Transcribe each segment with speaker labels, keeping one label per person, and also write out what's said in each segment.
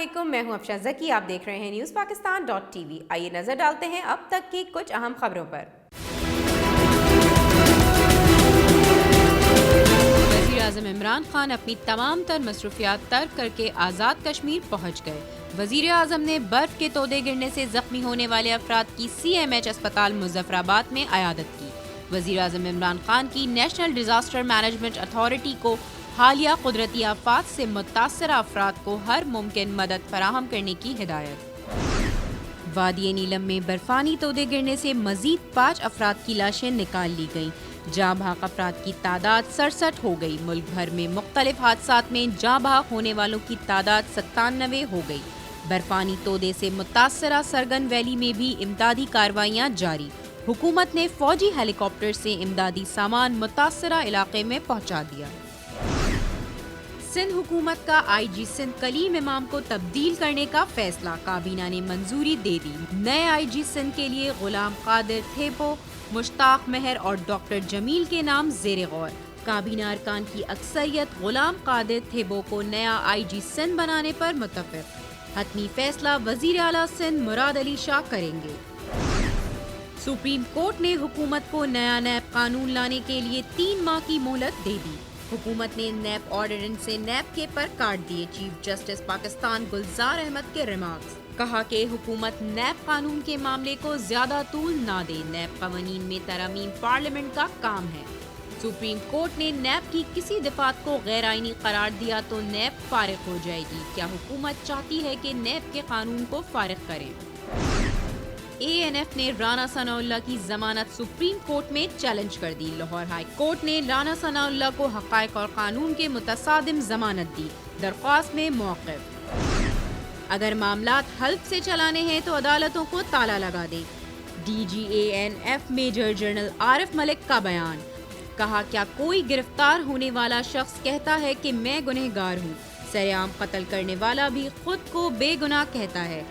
Speaker 1: علیکم، میں ہوں افشا زکی، آپ دیکھ رہے ہیں نیوز پاکستان .tv۔ آئیے نظر ڈالتے ہیں اب تک کی کچھ اہم خبروں پر۔
Speaker 2: وزیر اعظم عمران خان اپنی تمام تر مصروفیات ترک کر کے آزاد کشمیر پہنچ گئے۔ وزیر اعظم نے برف کے تودے گرنے سے زخمی ہونے والے افراد کی CMH اسپتال مظفر آباد میں عیادت کی۔ وزیر اعظم عمران خان کی نیشنل ڈیزاسٹر مینجمنٹ اتھارٹی کو حالیہ قدرتی آفات سے متاثرہ افراد کو ہر ممکن مدد فراہم کرنے کی ہدایت۔ وادی نیلم میں برفانی تودے گرنے سے مزید 5 افراد کی لاشیں نکال لی گئیں۔ جاں بحق افراد کی تعداد 67 ہو گئی۔ ملک بھر میں مختلف حادثات میں جاں بحق ہونے والوں کی تعداد 97 ہو گئی۔ برفانی تودے سے متاثرہ سرگن ویلی میں بھی امدادی کارروائیاں جاری۔ حکومت نے فوجی ہیلی کاپٹر سے امدادی سامان متاثرہ علاقے میں پہنچا دیا۔ سندھ حکومت کا IG سندھ کلیم امام کو تبدیل کرنے کا فیصلہ، کابینہ نے منظوری دے دی۔ نئے IG سندھ کے لیے غلام قادر تھیپو، مشتاق مہر اور ڈاکٹر جمیل کے نام زیر غور۔ کابینہ ارکان کی اکثریت غلام قادر تھیپو کو نیا IG سندھ بنانے پر متفق۔ حتمی فیصلہ وزیر اعلیٰ سندھ مراد علی شاہ کریں گے۔ سپریم کورٹ نے حکومت کو نیا نیب قانون لانے کے لیے 3 ماہ کی مہلت دے دی۔ حکومت نے نیب آرڈیننس سے نیب کے پر کاٹ دیے۔ چیف جسٹس پاکستان گلزار احمد کے ریمارکس، کہا کہ حکومت نیب قانون کے معاملے کو زیادہ طول نہ دے، نیب قوانین میں ترامیم پارلیمنٹ کا کام ہے۔ سپریم کورٹ نے نیب کی کسی دفعات کو غیر آئینی قرار دیا تو نیب فارغ ہو جائے گی۔ کیا حکومت چاہتی ہے کہ نیب کے قانون کو فارغ کرے؟ ANF نے رانا ثناء اللہ کی ضمانت سپریم کورٹ میں چیلنج کر دی۔ لاہور ہائی کورٹ نے رانا ثناء اللہ کو حقائق اور قانون کے متصادم ضمانت دی۔ درخواست میں موقف، اگر معاملات حلف سے چلانے ہیں تو عدالتوں کو تالا لگا دے۔ DG ANF major general Arif Malik کا بیان، کہا کیا کوئی گرفتار ہونے والا شخص کہتا ہے کہ میں گنہگار ہوں؟ سرعام قتل کرنے والا بھی خود کو بے گناہ کہتا ہے۔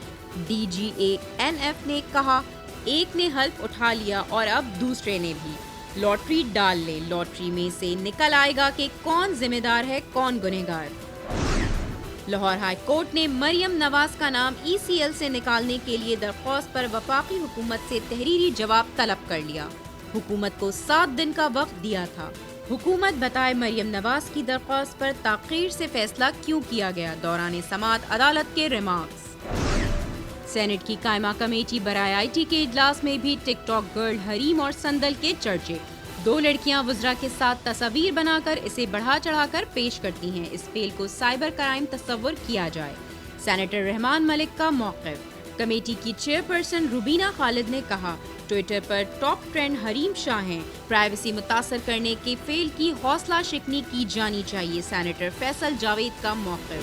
Speaker 2: DG ANF نے کہا ایک نے حلف اٹھا لیا اور اب دوسرے نے بھی۔ لاٹری ڈال لیں، لاٹری میں سے نکل آئے گا کہ کون ذمہ دار ہے کون گنہگار۔ لاہور ہائی کورٹ نے مریم نواز کا نام ECL سے نکالنے کے لیے درخواست پر وفاقی حکومت سے تحریری جواب طلب کر لیا۔ حکومت کو 7 دن کا وقت دیا تھا۔ حکومت بتائے مریم نواز کی درخواست پر تاخیر سے فیصلہ کیوں کیا گیا، دوران سماعت عدالت کے ریمارکس۔ سینٹ کی قائمہ کمیٹی برائے IT کے اجلاس میں بھی ٹک ٹاک گرل حریم اور سندل کے چرچے۔ 2 لڑکیاں وزراء کے ساتھ تصاویر بنا کر اسے بڑھا چڑھا کر پیش کرتی ہیں۔ اس فعل کو سائبر کرائم تصور کیا جائے۔ سینیٹر رحمان ملک کا موقف، کمیٹی کی چیئرپرسن روبینہ خالد نے کہا ٹوئٹر پر ٹاپ ٹرینڈ حریم شاہ ہیں، پرائیویسی متاثر کرنے کے فعل کی حوصلہ شکنی کی جانی چاہیے۔ سینیٹر فیصل جاوید کا موقف۔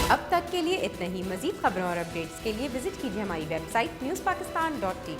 Speaker 1: اب تک کے لیے اتنا ہی۔ مزید خبروں اور اپڈیٹس کے لیے وزٹ کیجیے ہماری ویب سائٹ newspakistan.tv۔